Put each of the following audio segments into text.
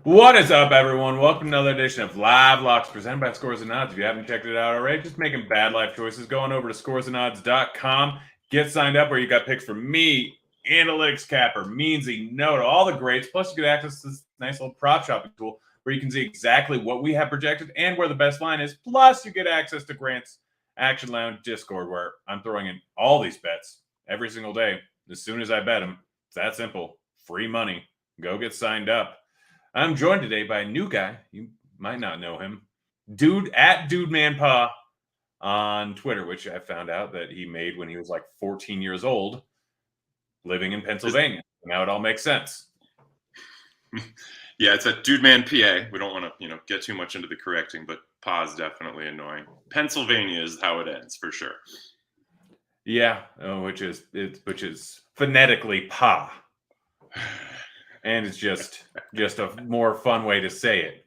What is up, everyone? Welcome to another edition of Live Locks presented by Scores and Odds. If you haven't checked it out already, just making bad life choices, go on over to scoresandodds.com. Get signed up where you got picks from me, Analytics Capper, Meansy, Noto, all the greats. Plus, you get access to this nice little prop shopping tool where you can see exactly what we have projected and where the best line is. Plus, you get access to Grant's Action Lounge Discord where I'm throwing in all these bets every single day. As soon as I bet them, it's that simple. Free money. Go get signed up. I'm joined today by a new guy. You might not know him. Dude at DudeManPaw on Twitter, which I found out that he made when he was like 14 years old, living in Pennsylvania. Now it all makes sense. Yeah, it's a Dude Man PA. We don't want to, get too much into the correcting, but Pa is definitely annoying. Pennsylvania is how it ends for sure. Yeah, which is phonetically Pa. And it's just a more fun way to say it.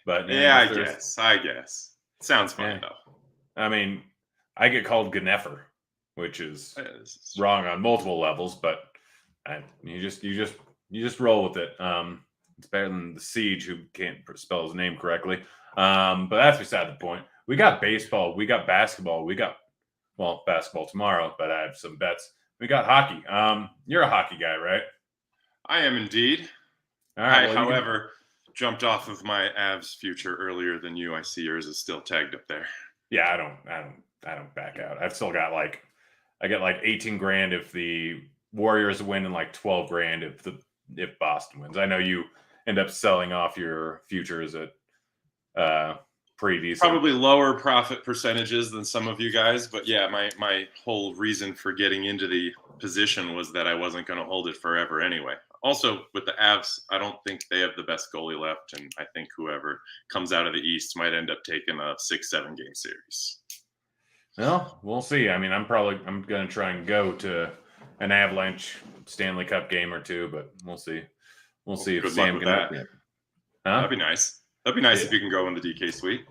But yeah, I guess. Sounds fun though. I mean, I get called Neiffer, which is wrong on multiple levels, but you just roll with it. It's better than the Siege, who can't spell his name correctly. But that's beside the point. We got baseball, we got basketball, we got basketball tomorrow, but I have some bets. We got hockey. You're a hockey guy, right? I am indeed. All right, however, jumped off of my Avs future earlier than you. I see yours is still tagged up there. Yeah, I don't back out. I've still got I get like 18 grand if the Warriors win and like 12 grand if Boston wins. I know you end up selling off your futures at pretty decent. Probably lower profit percentages than some of you guys, but yeah, my whole reason for getting into the position was that I wasn't going to hold it forever anyway. Also, with the Avs, I don't think they have the best goalie left, and I think whoever comes out of the East might end up taking a 6-7 game series. Well, we'll see. I mean, I'm going to try and go to an Avalanche Stanley Cup game or two, but we'll see. We'll see if Sam can help me. Huh? That'd be nice. That'd be nice if you can go in the DK suite.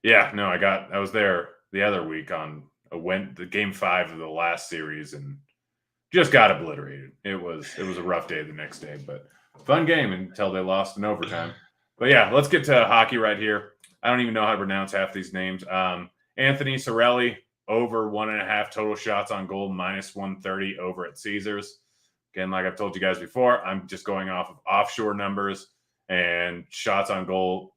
Yeah, no, I was there the other week on the game 5 of the last series and just got obliterated. It was a rough day the next day, but fun game until they lost in overtime. But yeah, let's get to hockey right here. I don't even know how to pronounce half these names. Anthony Cirelli over 1.5 total shots on goal, -130 over at Caesars. Again, like I've told you guys before, I'm just going off of offshore numbers, and shots on goal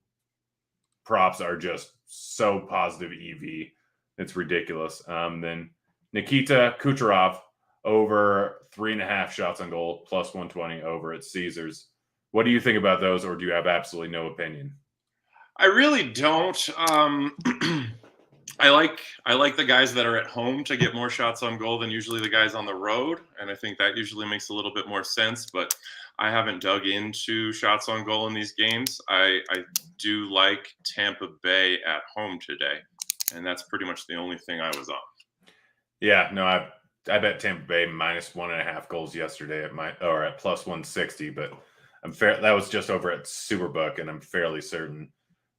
props are just so positive EV. It's ridiculous. Then Nikita Kucherov over 3.5 shots on goal, +120 over at Caesars. What do you think about those, or do you have absolutely no opinion? I really don't. I like the guys that are at home to get more shots on goal than usually the guys on the road, and I think that usually makes a little bit more sense. But I haven't dug into shots on goal in these games. I do like Tampa Bay at home today, and that's pretty much the only thing I was on. Yeah, no, I bet Tampa Bay -1.5 goals yesterday at +160, but that was just over at Superbook, and I'm fairly certain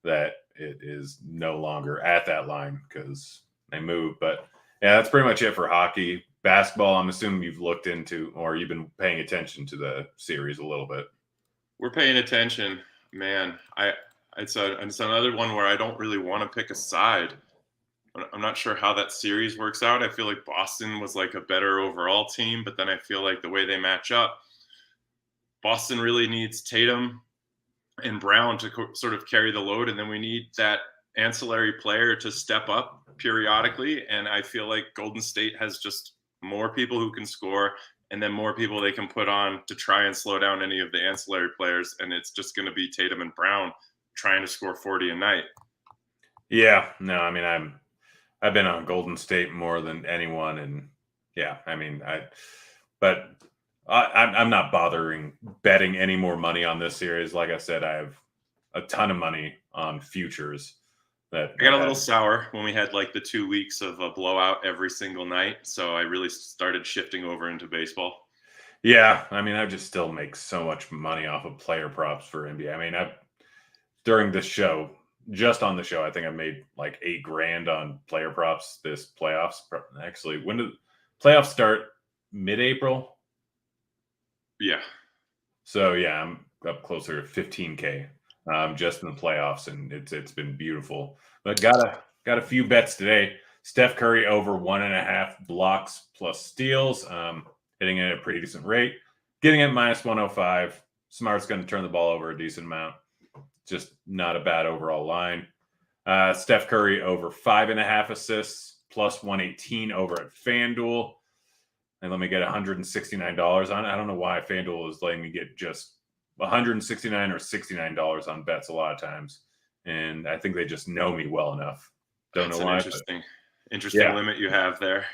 that it is no longer at that line because they moved. But yeah, that's pretty much it for hockey. Basketball, I'm assuming you've looked into or you've been paying attention to the series a little bit. We're paying attention, man. It's another one where I don't really want to pick a side. I'm not sure how that series works out. I feel like Boston was like a better overall team, but then I feel like the way they match up, Boston really needs Tatum and Brown to sort of carry the load, and then we need that ancillary player to step up periodically. And I feel like Golden State has just more people who can score, and then more people they can put on to try and slow down any of the ancillary players. And it's just going to be Tatum and Brown trying to score 40 a night. Yeah, no, I mean, I've been on Golden State more than anyone, and yeah, I mean, I'm not bothering betting any more money on this series. Like I said, I have a ton of money on futures. I got a little sour when we had like the 2 weeks of a blowout every single night, so I really started shifting over into baseball. Yeah, I mean, I just still make so much money off of player props for NBA. I mean, during this show, just on the show, I think I made like $8 grand on player props this playoffs. Actually, when did playoffs start? Mid-April? Yeah. So yeah, I'm up closer to 15K just in the playoffs, and it's been beautiful. But got a few bets today. Steph Curry over 1.5 blocks plus steals, hitting it at a pretty decent rate. Getting it minus 105. Smart's going to turn the ball over a decent amount. Just not a bad overall line. Steph Curry over 5.5 assists plus 118 over at FanDuel. And let me get $169 on it. I don't know why FanDuel is letting me get just $169 or $69 on bets a lot of times. And I think they just know me well enough. Don't know why. Interesting limit you have there.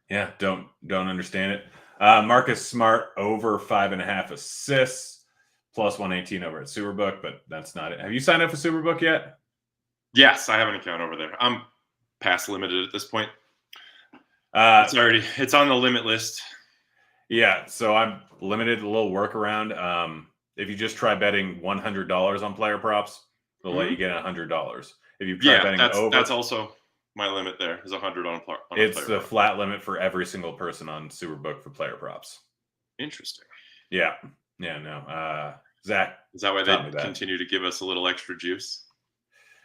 Yeah, don't understand it. Marcus Smart over 5.5 assists plus 118 over at Superbook, but that's not it. Have you signed up for Superbook yet? Yes, I have an account over there. I'm past limited at this point. It's on the limit list. Yeah, so I'm limited. A little workaround. If you just try betting $100 on player props, they'll let you get $100. If you try betting over, that's also my limit. There is 100 on it's the flat limit for every single person on Superbook for player props. Interesting. Yeah. No. Zach, is that why they continue to give us a little extra juice?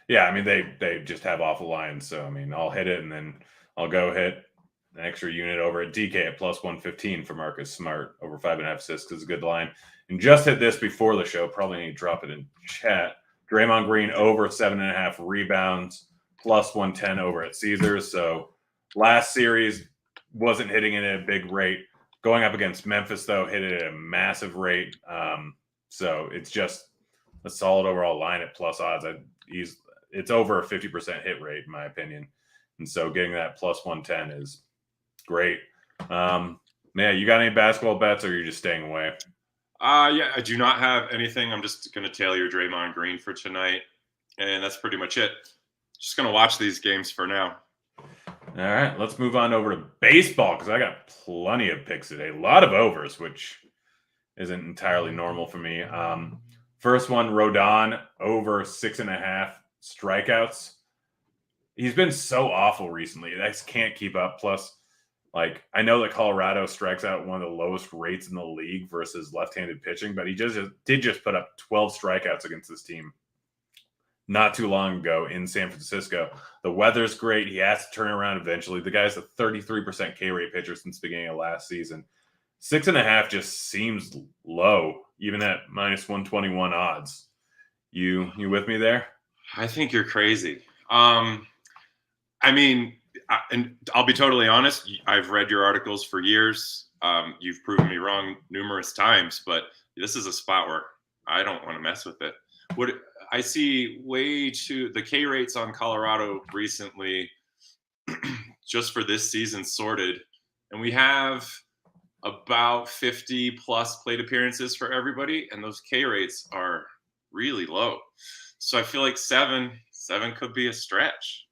Yeah, I mean they just have awful lines. So I mean, I'll hit it and then I'll go hit an extra unit over at DK at plus 115 for Marcus Smart over 5.5 assists is a good line. And just hit this before the show. Probably need to drop it in chat. Draymond Green over 7.5 rebounds plus 110 over at Caesars. So last series wasn't hitting it at a big rate. Going up against Memphis though, hit it at a massive rate. So it's just a solid overall line at plus odds. It's over a 50% hit rate in my opinion. And so getting that plus 110 is great. Man, you got any basketball bets or are you just staying away? Yeah, I do not have anything. I'm just going to tail your Draymond Green for tonight. And that's pretty much it. Just going to watch these games for now. All right, let's move on over to baseball because I got plenty of picks today. A lot of overs, which isn't entirely normal for me. First one, Rodon over 6.5 strikeouts. He's been so awful recently. I just can't keep up. Plus, I know that Colorado strikes out one of the lowest rates in the league versus left-handed pitching, but he did put up 12 strikeouts against this team not too long ago in San Francisco. The weather's great. He has to turn around eventually. The guy's a 33% K rate pitcher since the beginning of last season. 6.5 just seems low, even at minus 121 odds. You with me there? I think you're crazy. I mean, and I'll be totally honest. I've read your articles for years. You've proven me wrong numerous times, but this is a spot where I don't want to mess with it. What I see the K rates on Colorado recently, just for this season sorted, and we have about 50 plus plate appearances for everybody, and those K rates are really low. So I feel like seven could be a stretch.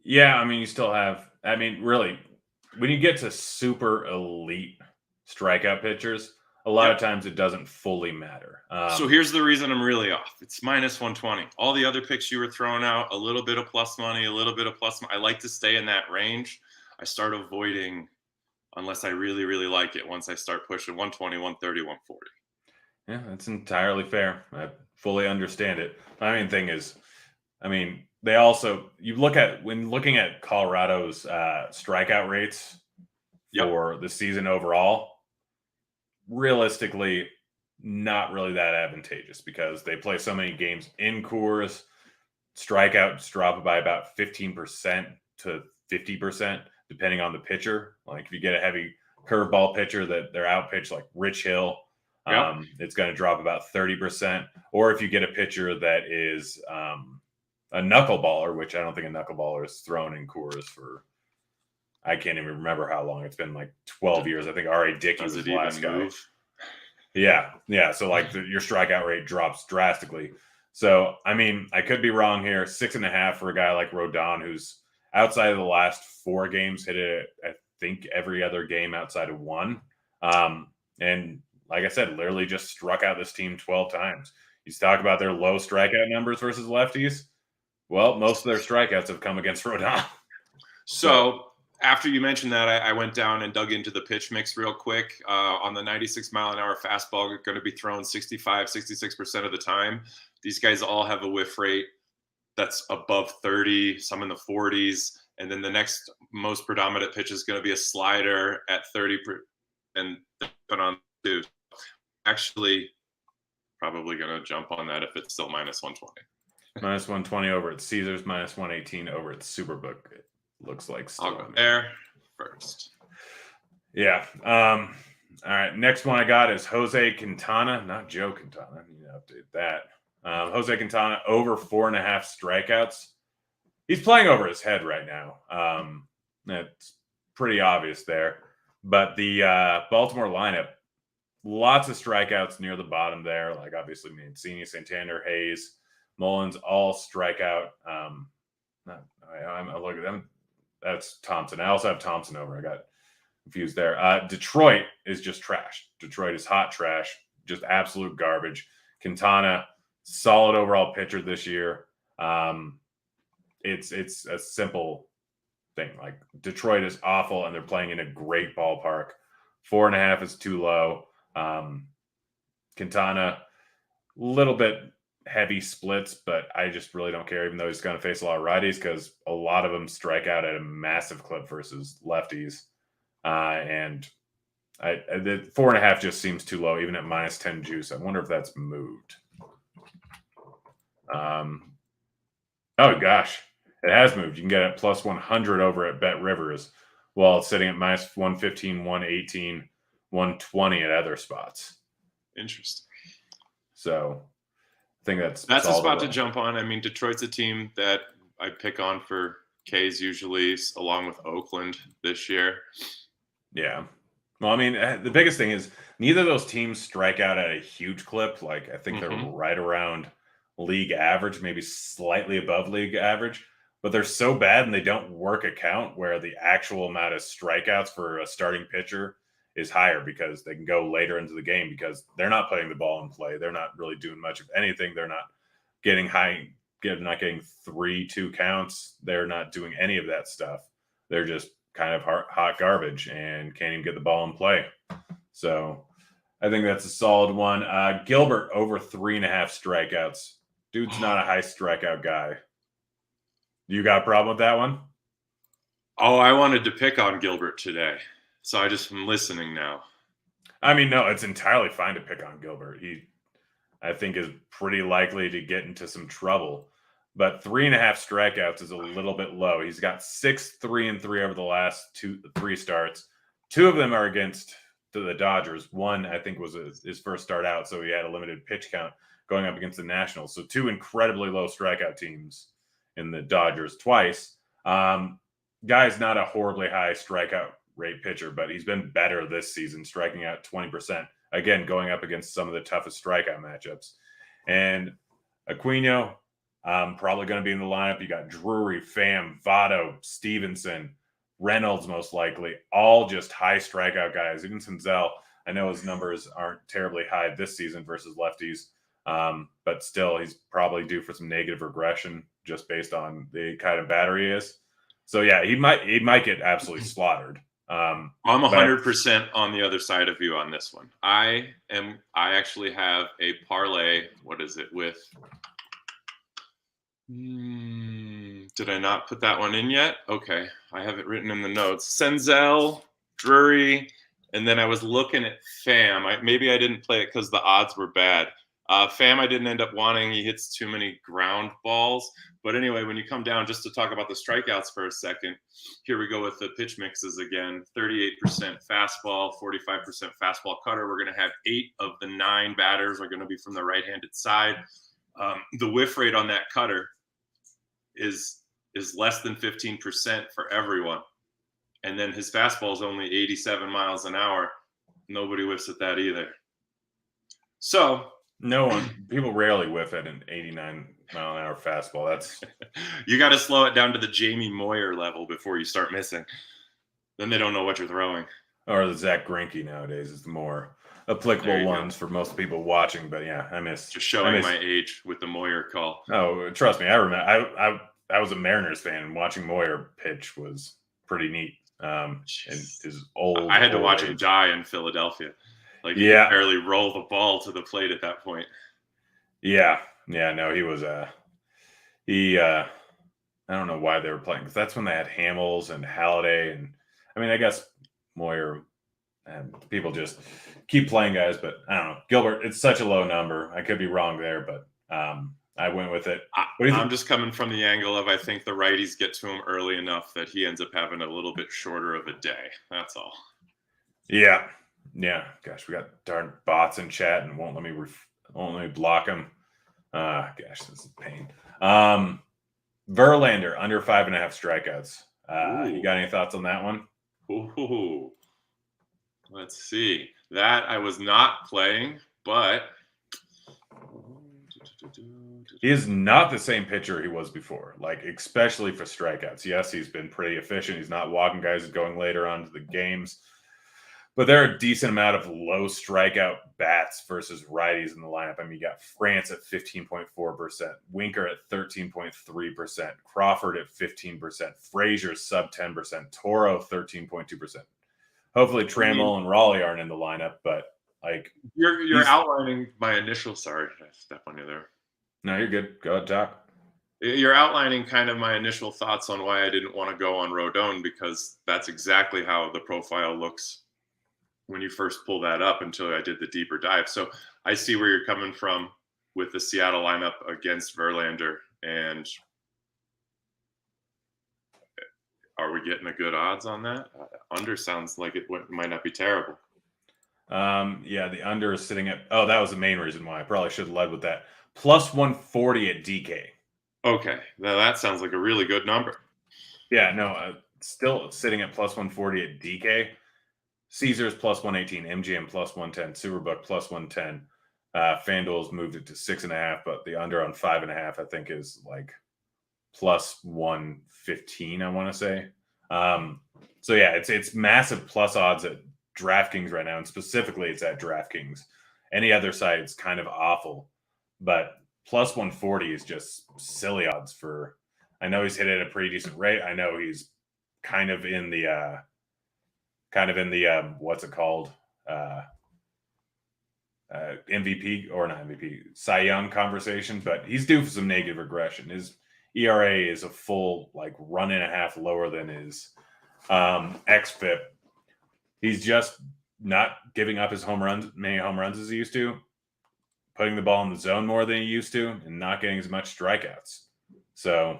Yeah, I mean, you still have, really, when you get to super elite strikeout pitchers, a lot of times it doesn't fully matter. So here's the reason I'm really off. It's minus 120. All the other picks you were throwing out, a little bit of plus money, a little bit of plus money. I like to stay in that range. I start avoiding unless I really, really like it once I start pushing 120, 130, 140. Yeah, that's entirely fair. I fully understand it. My main thing is, they also, when looking at Colorado's strikeout rates for the season overall, realistically, not really that advantageous because they play so many games in Coors. Strikeouts drop by about 15% to 50%, depending on the pitcher. Like if you get a heavy curveball pitcher that they're outpitched, like Rich Hill, it's going to drop about 30%. Or if you get a pitcher that is a knuckleballer, which I don't think a knuckleballer is thrown in Coors for, I can't even remember how long. It's been like 12 years. I think R.A. Dickey was the last guy. Yeah. So your strikeout rate drops drastically. So, I could be wrong here. 6.5 for a guy like Rodon, who's outside of the last 4 games, hit it, I think, every other game outside of one. And like I said, literally just struck out this team 12 times. You talk about their low strikeout numbers versus lefties. Well, most of their strikeouts have come against Rodon. So after you mentioned that, I went down and dug into the pitch mix real quick. On the 96-mile-an-hour fastball, you're going to be thrown 65, 66% of the time. These guys all have a whiff rate that's above 30, some in the 40s. And then the next most predominant pitch is going to be a slider at 30, and put on two. Actually, probably going to jump on that if it's still minus 120. Minus 120 over at Caesars, minus 118 over at Superbook. It looks like still. I'll go there first. Yeah. All right. Next one I got is Jose Quintana, not Joe Quintana. I need to update that. Jose Quintana over 4.5 strikeouts. He's playing over his head right now. That's pretty obvious there. But the Baltimore lineup, lots of strikeouts near the bottom there. Like obviously Mancini, Santander, Hayes, Mullins, all strikeout. I'm look at them. That's Thompson. I also have Thompson over. I got confused there. Detroit is just trash. Detroit is hot trash, just absolute garbage. Quintana, solid overall pitcher this year. It's a simple thing. Like Detroit is awful, and they're playing in a great ballpark. 4.5 is too low. Quintana, little bit heavy splits, but I just really don't care, even though he's going to face a lot of righties because a lot of them strike out at a massive clip versus lefties. And the 4.5 just seems too low, even at minus 10 juice. I wonder if that's moved. Oh gosh, it has moved. You can get it plus 100 over at Bet Rivers, while it's sitting at minus 115, 118, 120 at other spots. Interesting. So I think that's a spot to jump on. I mean, Detroit's a team that I pick on for Ks usually, along with Oakland this year. Yeah. Well, I mean, the biggest thing is neither of those teams strike out at a huge clip. Like I think they're right around league average, maybe slightly above league average, but they're so bad and they don't work a count where the actual amount of strikeouts for a starting pitcher is higher because they can go later into the game because they're not putting the ball in play. They're not really doing much of anything. They're not getting not getting 3-2 counts. They're not doing any of that stuff. They're just kind of hot garbage and can't even get the ball in play. So I think that's a solid one. Gilbert over 3.5 strikeouts. Dude's not a high strikeout guy. You got a problem with that one? Oh, I wanted to pick on Gilbert today. So I just am listening now. I mean, no, it's entirely fine to pick on Gilbert. He, I think, is pretty likely to get into some trouble. But 3.5 strikeouts is a little bit low. He's got 6-3-3 over the last 3 starts. 2 of them are against the Dodgers. One, I think, was his first start out, so he had a limited pitch count going up against the Nationals. So 2 incredibly low strikeout teams in the Dodgers twice. Guy's not a horribly high strikeout rate pitcher, but he's been better this season, striking out 20%. Again, going up against some of the toughest strikeout matchups. And Aquino, probably going to be in the lineup. You got Drury, Pham, Votto, Stevenson, Reynolds, most likely, all just high strikeout guys. Even Senzel, I know his numbers aren't terribly high this season versus lefties, but still, he's probably due for some negative regression just based on the kind of batter he is. So yeah, he might get absolutely slaughtered. I'm 100% on the other side of you on this one. I actually have a parlay. What is it with? Did I not put that one in yet? Okay, I have it written in the notes. Senzel, Drury, and then I was looking at Pham. Maybe I didn't play it because the odds were bad. Pham I didn't end up wanting. He hits too many ground balls. But anyway, when you come down, just to talk about the strikeouts for a second, here we go with the pitch mixes again. 38% fastball, 45% fastball cutter. We're going to have 8 of the 9 batters are going to be from the right-handed side. The whiff rate on that cutter is less than 15% for everyone. And then his fastball is only 87 miles an hour. Nobody whiffs at that either. So no one, people rarely whiff at an 89 mile an hour fastball. That's you got to slow it down to the Jamie Moyer level before you start missing. Then they don't know what you're throwing. Or the Zach Greinke nowadays is the more applicable ones for most people watching. But yeah, I miss just showing my age with the Moyer call. Oh, trust me, I remember. I was a Mariners fan, and watching Moyer pitch was pretty neat. And Jeez. his old. I had to old watch age. him die in Philadelphia. Like he Yeah. could barely roll the ball to the plate at that point. Yeah. No, he was he. I don't know why they were playing, because that's when they had Hamels and Halliday, and I mean, I guess Moyer and people just keep playing guys, but I don't know. Gilbert, it's such a low number. I could be wrong there, but I went with it. I'm just coming from the angle of I think the righties get to him early enough that he ends up having a little bit shorter of a day. That's all. Yeah. Gosh, we got darn bots in chat and won't let me block them. Gosh, this is a pain. Verlander under 5.5 strikeouts. You got any thoughts on that one? Ooh. Let's see. That I was not playing, but he is not the same pitcher he was before, like especially for strikeouts. Yes, he's been pretty efficient. He's not walking guys, he's going later on to the games. But there are a decent amount of low strikeout bats versus righties in the lineup. I mean, you got France at 15.4%, Winker at 13.3%, Crawford at 15%, Frazier sub 10%, Toro 13.2%. Hopefully Trammell and Raleigh aren't in the lineup, but like you're outlining my initial. Sorry, I step on you there. No, you're good. Go ahead, talk. You're outlining kind of my initial thoughts on why I didn't want to go on Rodon, because that's exactly how the profile looks when you first pull that up until I did the deeper dive. So I see where you're coming from with the Seattle lineup against Verlander. And are we getting a good odds on that? Under sounds like it might not be terrible. Yeah, the under is sitting at, that was the main reason why. I probably should have led with that. Plus 140 at DK. Okay, now that sounds like a really good number. Yeah, no, still sitting at plus 140 at DK. Caesars plus 118, MGM plus 110, Superbook plus 110. FanDuel's moved it to 6.5, but the under on 5.5, I think, is like plus 115, I want to say. So yeah, it's massive plus odds at DraftKings right now, and specifically it's at DraftKings. Any other site, it's kind of awful, but plus 140 is just silly odds for. I know he's hit at a pretty decent rate. I know he's kind of in the what's it called? MVP, or not MVP, Cy Young conversation, but he's due for some negative regression. His ERA is a full like run and a half lower than his xFIP. He's just not giving up his many home runs as he used to, putting the ball in the zone more than he used to, and not getting as much strikeouts. So,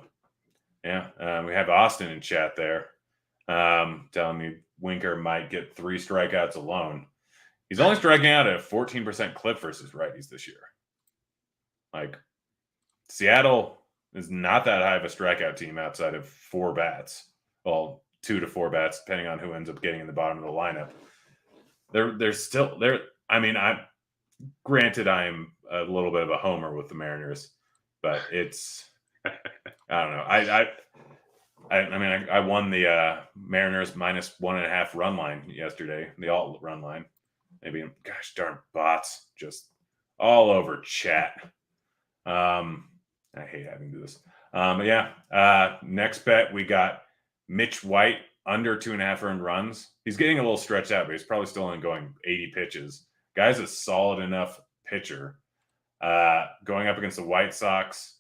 yeah, we have Austin in chat there telling me Winker might get 3 strikeouts alone. He's only striking out at a 14% clip versus righties this year. Like, Seattle is not that high of a strikeout team outside of 4 bats. Well, 2 to 4 bats, depending on who ends up getting in the bottom of the lineup. They're still there. I mean, granted, I'm a little bit of a homer with the Mariners, but it's I don't know. I won the Mariners minus 1.5 run line yesterday, the alt run line. Maybe, gosh darn bots just all over chat. I hate having to do this. But yeah, next bet we got Mitch White under 2.5 earned runs. He's getting a little stretched out, but he's probably still only going 80 pitches. Guy's a solid enough pitcher. Going up against the White Sox,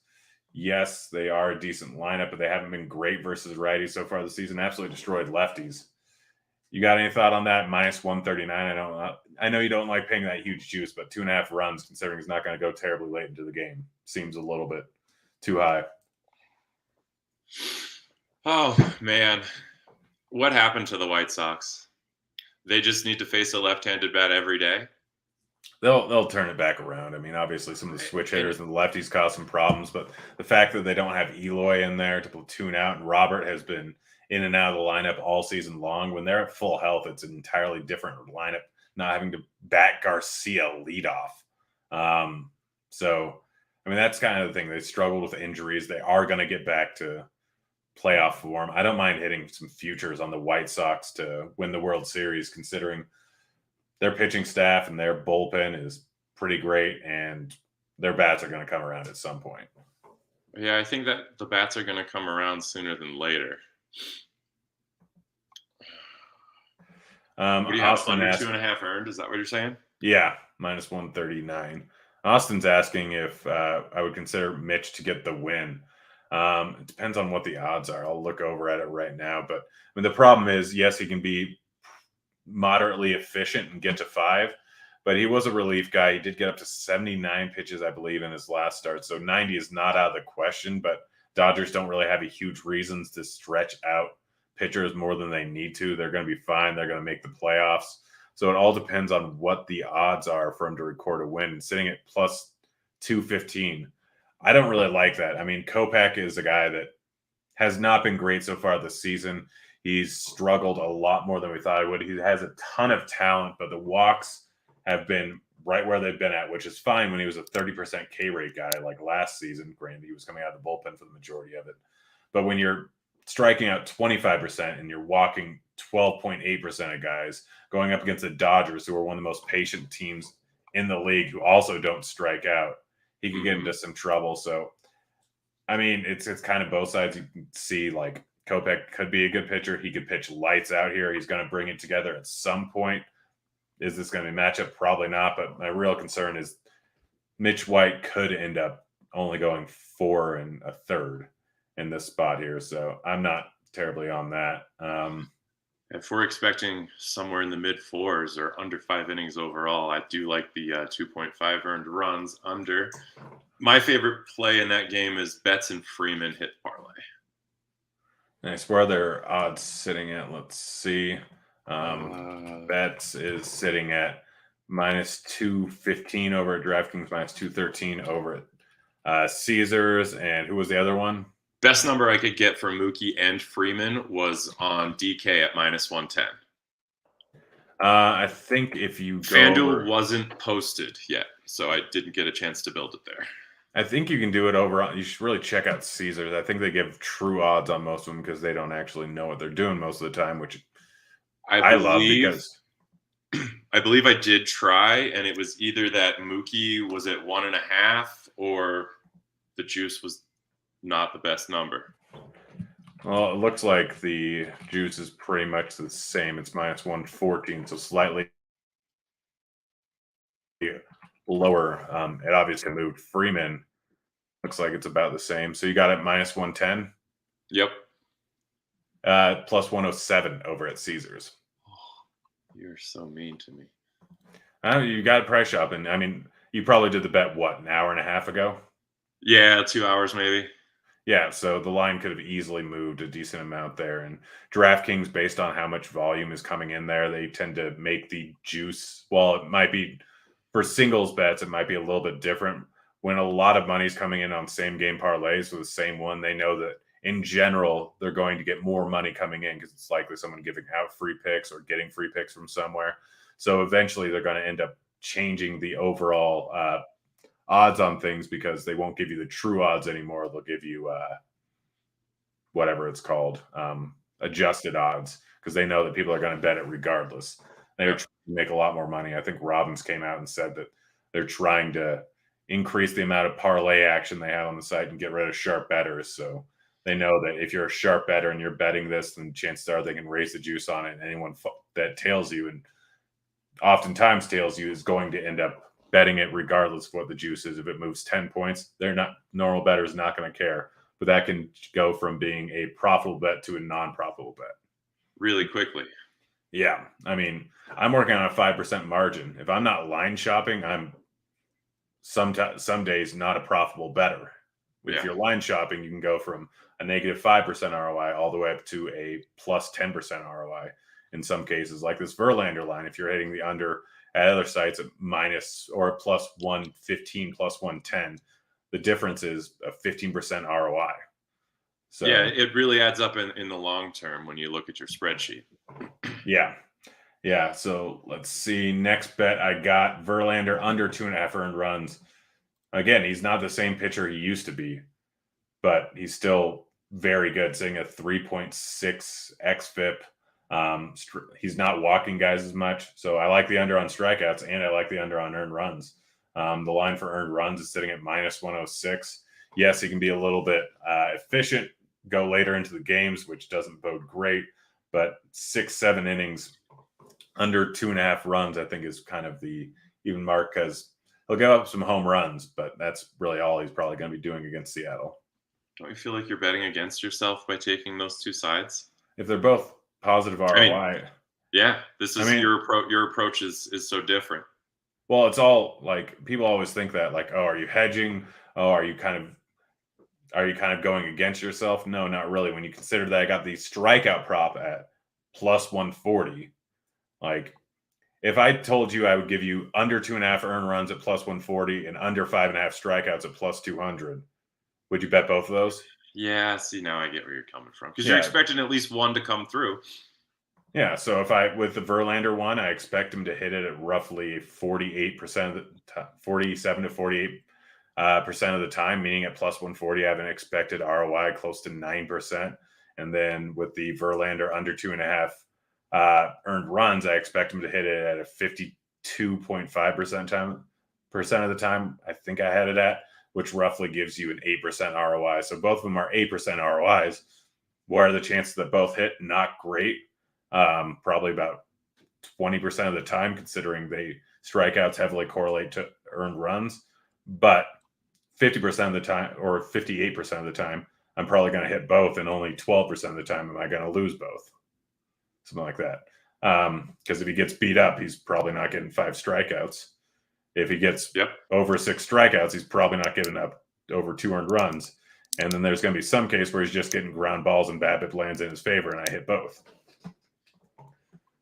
yes, they are a decent lineup, but they haven't been great versus righties so far this season. Absolutely destroyed lefties. You got any thought on that? Minus 139. I know you don't like paying that huge juice, but 2.5 runs, considering he's not going to go terribly late into the game, seems a little bit too high. Oh man, what happened to the White Sox? They just need to face a left-handed bat every day. They'll turn it back around. I mean, obviously, some of the switch hitters and the lefties cause some problems, but the fact that they don't have Eloy in there to platoon out, and Robert has been in and out of the lineup all season long. When they're at full health, it's an entirely different lineup, not having to bat Garcia leadoff. So, I mean, that's kind of the thing. They struggled with injuries. They are going to get back to playoff form. I don't mind hitting some futures on the White Sox to win the World Series, considering their pitching staff and their bullpen is pretty great, and their bats are going to come around at some point. Yeah, I think that the bats are going to come around sooner than later. What do you have? Austin Under asked, 2.5 earned? Is that what you're saying? yeah, minus 139. Austin's asking if I would consider Mitch to get the win. It depends on what the odds are. I'll look over at it right now. But I mean, the problem is, yes, he can be moderately efficient and get to 5, but he was a relief guy. He did get up to 79 pitches, I believe, in his last start. So 90 is not out of the question, but Dodgers don't really have a huge reasons to stretch out pitchers more than they need to. They're going to be fine. They're going to make the playoffs. So it all depends on what the odds are for him to record a win. And sitting at plus 215, I don't really like that. I mean, Kopech is a guy that has not been great so far this season. He's struggled a lot more than we thought he would. He has a ton of talent, but the walks have been right where they've been at, which is fine when he was a 30% K rate guy like last season. Granted, he was coming out of the bullpen for the majority of it. But when you're striking out 25% and you're walking 12.8% of guys going up against the Dodgers, who are one of the most patient teams in the league, who also don't strike out, he could get into some trouble. So, I mean, it's kind of both sides. You can see like Kopech could be a good pitcher. He could pitch lights out here. He's going to bring it together at some point. Is this going to be a matchup? Probably not. But my real concern is Mitch White could end up only going 4 1/3 in this spot here. So I'm not terribly on that. If we're expecting somewhere in the mid 4s or under 5 innings overall, I do like the 2.5 earned runs under. My favorite play in that game is Betts and Freeman hit parlay. Nice. Where are their odds sitting at? Let's see. Betts is sitting at minus 215 over at DraftKings, minus 213 over at Caesars. And who was the other one? Best number I could get for Mookie and Freeman was on DK at minus 110. I think if you go FanDuel wasn't posted yet, so I didn't get a chance to build it there. I think you can do it over. You should really check out Caesars. I think they give true odds on most of them because they don't actually know what they're doing most of the time, which I love because I believe I did try, and it was either that Mookie was at 1.5 or the juice was not the best number. Well, it looks like the juice is pretty much the same. It's minus 114, so slightly lower. It obviously moved. Freeman looks like it's about the same. So you got it minus 110. Yep. Plus 107 over at Caesars. Oh, you're so mean to me. You got price shopping. I mean, you probably did the bet, what, an hour and a half ago? Yeah, 2 hours maybe. Yeah, so the line could have easily moved a decent amount there. And DraftKings, based on how much volume is coming in there, they tend to make the juice. Well, it might be for singles bets, it might be a little bit different. When a lot of money's coming in on same game parlays with the same one, they know that in general, they're going to get more money coming in because it's likely someone giving out free picks or getting free picks from somewhere. So eventually they're going to end up changing the overall odds on things because they won't give you the true odds anymore. They'll give you whatever it's called, adjusted odds, because they know that people are going to bet it regardless. They're trying to make a lot more money. I think Robbins came out and said that they're trying to increase the amount of parlay action they have on the site and get rid of sharp bettors. So they know that if you're a sharp bettor and you're betting this, then chances are they can raise the juice on it. And anyone that tails you, and oftentimes tails you, is going to end up betting it regardless of what the juice is. If it moves 10 points, normal bettors not going to care. But that can go from being a profitable bet to a non-profitable bet really quickly. Yeah. I mean, I'm working on a 5% margin. If I'm not line shopping, I'm some days not a profitable bettor. If you're line shopping, you can go from a negative 5% ROI all the way up to a plus 10% ROI in some cases, like this Verlander line. If you're hitting the under at other sites at minus or plus 115, plus 110, the difference is a 15% ROI. So yeah, it really adds up in the long term when you look at your spreadsheet. Yeah. So let's see. Next bet I got Verlander under 2.5 earned runs. Again, he's not the same pitcher he used to be, but he's still very good, sitting at 3.6 xFIP. He's not walking guys as much. So I like the under on strikeouts, and I like the under on earned runs. The line for earned runs is sitting at minus 106. Yes, he can be a little bit efficient, go later into the games, which doesn't bode great, but 6-7 innings under 2.5 runs, I think, is kind of the even mark because he'll give up some home runs, but that's really all he's probably going to be doing against Seattle. Don't you feel like you're betting against yourself by taking those two sides? If they're both positive ROI, yeah, this is your approach is so different. Well, it's all like people always think that like, oh, are you hedging? Oh, are you kind of going against yourself? No, not really. When you consider that I got the strikeout prop at plus 140, like if I told you I would give you under 2.5 earned runs at plus 140 and under 5.5 strikeouts at plus 200, would you bet both of those? Yeah, see, now I get where you're coming from because you're expecting at least one to come through. Yeah, so with the Verlander one, I expect him to hit it at roughly 47 to 48% of the time, meaning at plus 140, I have an expected ROI close to 9%. And then with the Verlander under 2.5 earned runs, I expect him to hit it at a 52.5% of the time. I think I had it at, which roughly gives you an 8% ROI. So both of them are 8% ROIs. What are the chances that both hit? Not great. Probably about 20% of the time, considering strikeouts heavily correlate to earned runs. But 50% of the time, or 58% of the time, I'm probably going to hit both, and only 12% of the time am I going to lose both. Something like that. Because if he gets beat up, he's probably not getting 5 strikeouts. If he gets over 6 strikeouts, he's probably not getting up over 2 earned runs. And then there's going to be some case where he's just getting ground balls and BABIP lands in his favor, and I hit both.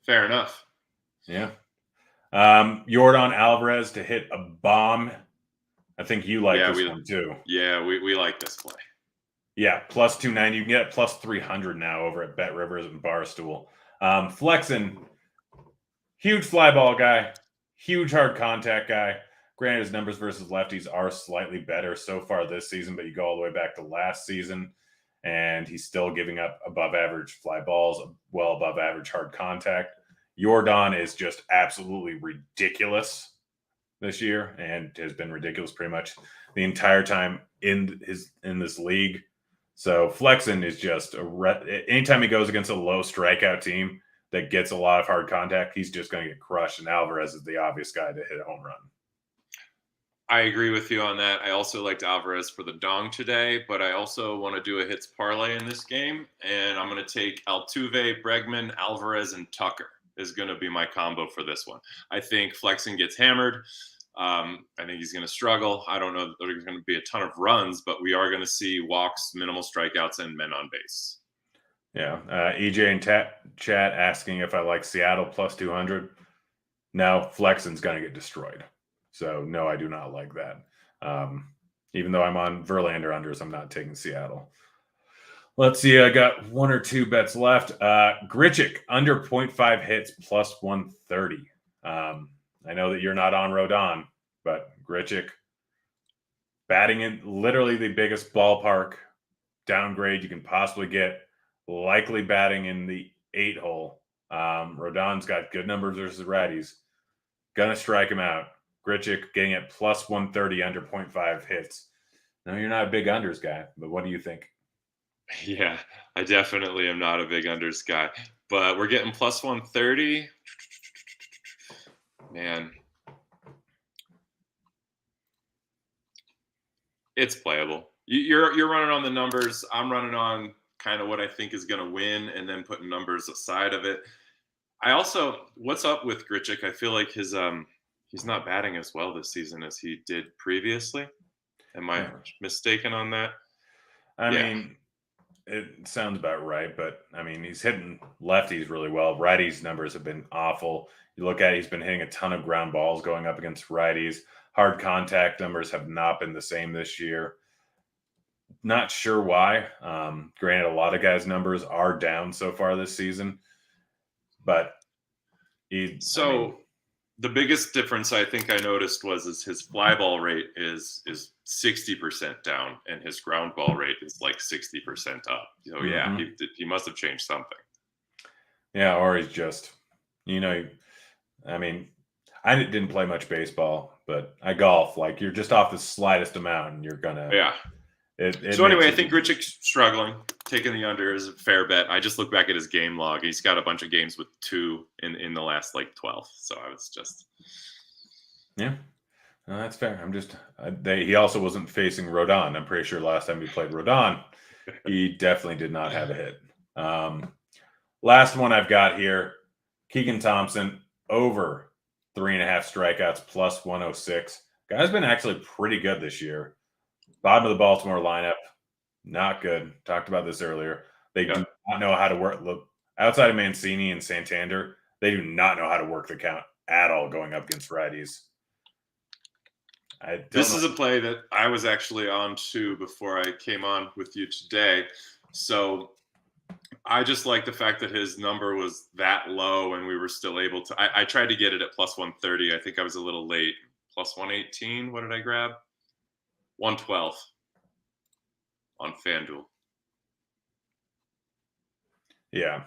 Fair enough. Yeah. Yordan Alvarez to hit a bomb. I think you like this one too. Yeah, we like this play. Yeah, plus 290. You can get it plus 300 now over at Bet Rivers and Barstool. Flexen, huge fly ball guy, huge hard contact guy. Granted, his numbers versus lefties are slightly better so far this season, but you go all the way back to last season, and he's still giving up above average fly balls, well above average hard contact. Yordan is just absolutely ridiculous this year and has been ridiculous pretty much the entire time in this league. So Flexen is just anytime he goes against a low strikeout team that gets a lot of hard contact, he's just going to get crushed, and Alvarez is the obvious guy to hit a home run. I agree with you on that. I also liked Alvarez for the dong today, but I also want to do a hits parlay in this game, and I'm going to take Altuve, Bregman, Alvarez, and Tucker is going to be my combo for this one. I think Flexen gets hammered. I think he's going to struggle. I don't know that there's going to be a ton of runs, but we are going to see walks, minimal strikeouts, and men on base. Yeah. EJ in chat asking if I like Seattle plus 200. No, Flexen's going to get destroyed. So, no, I do not like that. Even though I'm on Verlander unders, I'm not taking Seattle. Let's see. I got 1 or 2 bets left. Grichuk, under 0.5 hits, plus 130. I know that you're not on Rodon, but Grichuk batting in literally the biggest ballpark downgrade you can possibly get, likely batting in the 8-hole. Rodon's got good numbers versus righties. Gonna strike him out. Grichuk getting it plus 130 under 0.5 hits. No, you're not a big unders guy, but what do you think? Yeah, I definitely am not a big unders guy, but we're getting plus 130. Man, it's playable. You're running on the numbers. I'm running on kind of what I think is going to win, and then putting numbers aside of it. I also, what's up with Grichuk? I feel like he's not batting as well this season as he did previously. Am I mistaken on that? I mean, it sounds about right, but I mean, he's hitting lefties really well. Righties numbers have been awful. You look at it, he's been hitting a ton of ground balls going up against righties. Hard contact numbers have not been the same this year. Not sure why. Granted, a lot of guys' numbers are down so far this season, but the biggest difference I think I noticed was his fly ball rate is 60% down, and his ground ball rate is like 60% up. So yeah, he must have changed something. Yeah, or he's just, I mean, I didn't play much baseball, but I golf. Like, you're just off the slightest amount, and you're gonna. Yeah. So anyway, I think Grichuk's struggling. taking the under is a fair bet. I just look back at his game log. He's got a bunch of games with 2 in the last 12. So I was just Yeah. No, that's fair. I'm just he also wasn't facing Rodon. I'm pretty sure last time he played Rodon, he definitely did not have a hit. Last one I've got here, Keegan Thompson over 3.5 strikeouts plus 106. Guy's been actually pretty good this year. Bottom of the Baltimore lineup, not good. Talked about this earlier. They do not know how to work. Look, outside of Mancini and Santander, they do not know how to work the count at all going up against righties. This is a play that I was actually on to before I came on with you today. So I just like the fact that his number was that low and we were still able to. I tried to get it at plus 130. I think I was a little late. Plus 118. What did I grab? 112 on FanDuel. Yeah.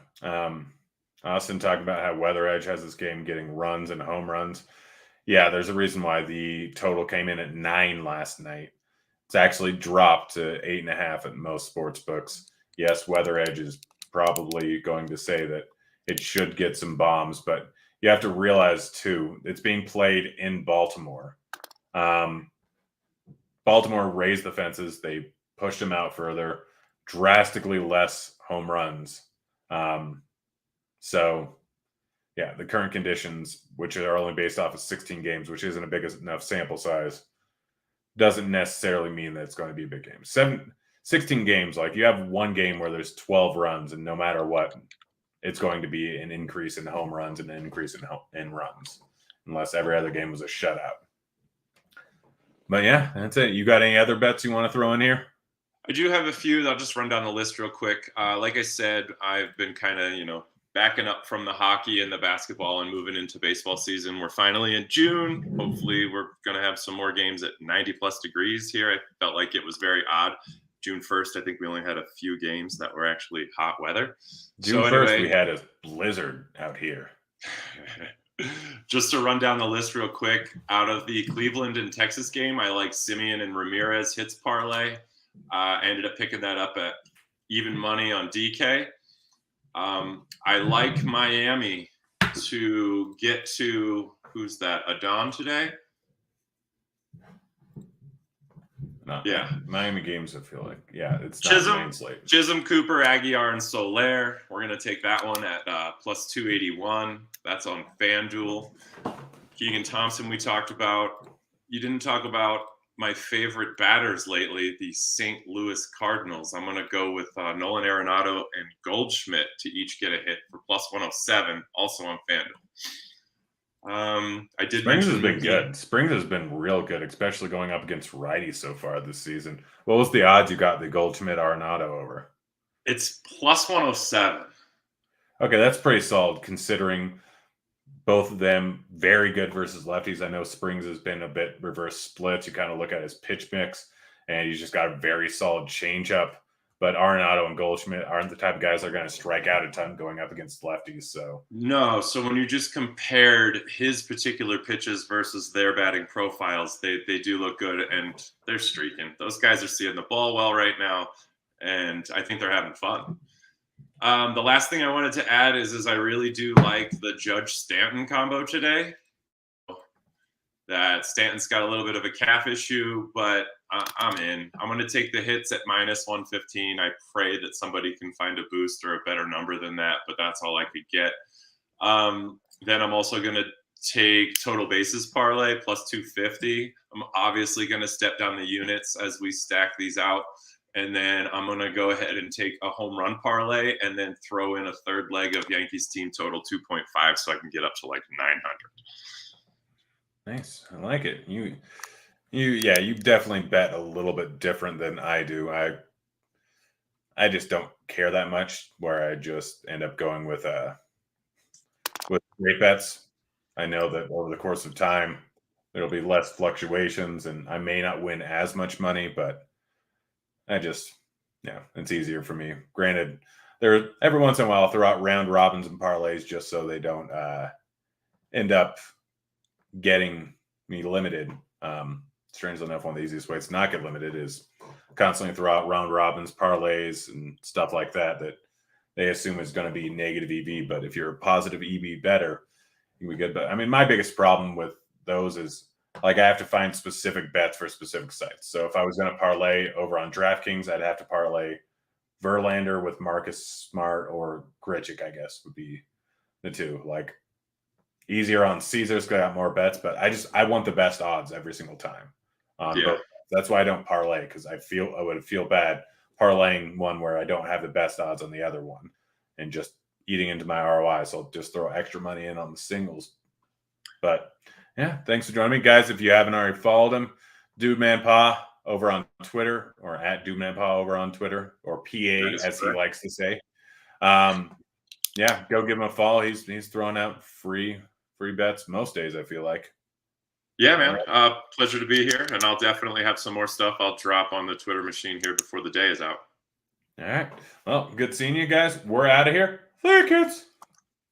Austin talked about how Weather Edge has this game getting runs and home runs. Yeah, there's a reason why the total came in at 9 last night. It's actually dropped to 8.5 at most sports books. Yes, Weather Edge is probably going to say that it should get some bombs, but you have to realize too, it's being played in Baltimore. Baltimore raised the fences. They pushed them out further, drastically less home runs. So yeah, the current conditions, which are only based off of 16 games, which isn't a big enough sample size, doesn't necessarily mean that it's going to be a big game. 16 games, like you have one game where there's 12 runs, and no matter what, it's going to be an increase in home runs and an increase in runs, unless every other game was a shutout. But yeah, that's it. You got any other bets you want to throw in here? I do have a few. I'll just run down the list real quick. Like I said, I've been kind of, backing up from the hockey and the basketball and moving into baseball season. We're finally in June. Hopefully we're going to have some more games at 90 plus degrees here. I felt like it was very odd. June 1st, I think we only had a few games that were actually hot weather. June 1st, we had a blizzard out here. Just to run down the list real quick, out of the Cleveland and Texas game, I like Simeon and Ramirez hits parlay. I ended up picking that up at even money on DK. I like Miami to get to, who's that, Adon today? Yeah. Miami games, I feel like. Yeah, it's Chisholm, main slate. Chisholm, Cooper, Aguiar, and Soler. We're going to take that one at plus 281. That's on FanDuel. Keegan Thompson we talked about. You didn't talk about my favorite batters lately, the St. Louis Cardinals. I'm going to go with Nolan Arenado and Goldschmidt to each get a hit for plus 107, also on FanDuel. I did Springs has been good. Springs has been real good, especially going up against righties so far this season. What was the odds you got the Goldschmidt Arenado over? It's plus 107. Okay, that's pretty solid considering both of them very good versus lefties. I know Springs has been a bit reverse splits. You kind of look at his pitch mix, and he's just got a very solid changeup. But Arenado and Goldschmidt aren't the type of guys that are going to strike out a ton going up against lefties. So when you just compared his particular pitches versus their batting profiles, they do look good, and they're streaking. Those guys are seeing the ball well right now, and I think they're having fun. The last thing I wanted to add is I really do like the Judge-Stanton combo today. That Stanton's got a little bit of a calf issue, but I'm in. I'm going to take the hits at minus 115. I pray that somebody can find a boost or a better number than that, but that's all I could get. Then I'm also going to take total bases parlay plus 250. I'm obviously going to step down the units as we stack these out. And then I'm going to go ahead and take a home run parlay and then throw in a third leg of Yankees team total 2.5 so I can get up to like 900. Nice. I like it. You definitely bet a little bit different than I do. I just don't care that much where I just end up going with great bets. I know that over the course of time there'll be less fluctuations and I may not win as much money, but it's easier for me. Granted, every once in a while I'll throw out round robins and parlays just so they don't end up getting me limited. Strangely enough, one of the easiest ways to not get limited is constantly throw out round robins, parlays, and stuff like that they assume is going to be negative EV. But if you're a positive EV better, you can be good. But I mean, my biggest problem with those is like I have to find specific bets for specific sites. So if I was going to parlay over on DraftKings, I'd have to parlay Verlander with Marcus Smart or Grichuk, I guess would be the two. Like easier on Caesar's got more bets, but I want the best odds every single time. Yeah. That's why I don't parlay, because I would feel bad parlaying one where I don't have the best odds on the other one and just eating into my ROI. So I'll just throw extra money in on the singles. But yeah, thanks for joining me, guys. If you haven't already followed him, Dude Man Pa over on Twitter, or at Dude Man Pa over on Twitter, or PA as he likes to say. Yeah, go give him a follow. He's throwing out free bets most days, I feel like. Yeah, man. Pleasure to be here, and I'll definitely have some more stuff I'll drop on the Twitter machine here before the day is out. All right. Well, good seeing you guys. We're out of here. See you, kids.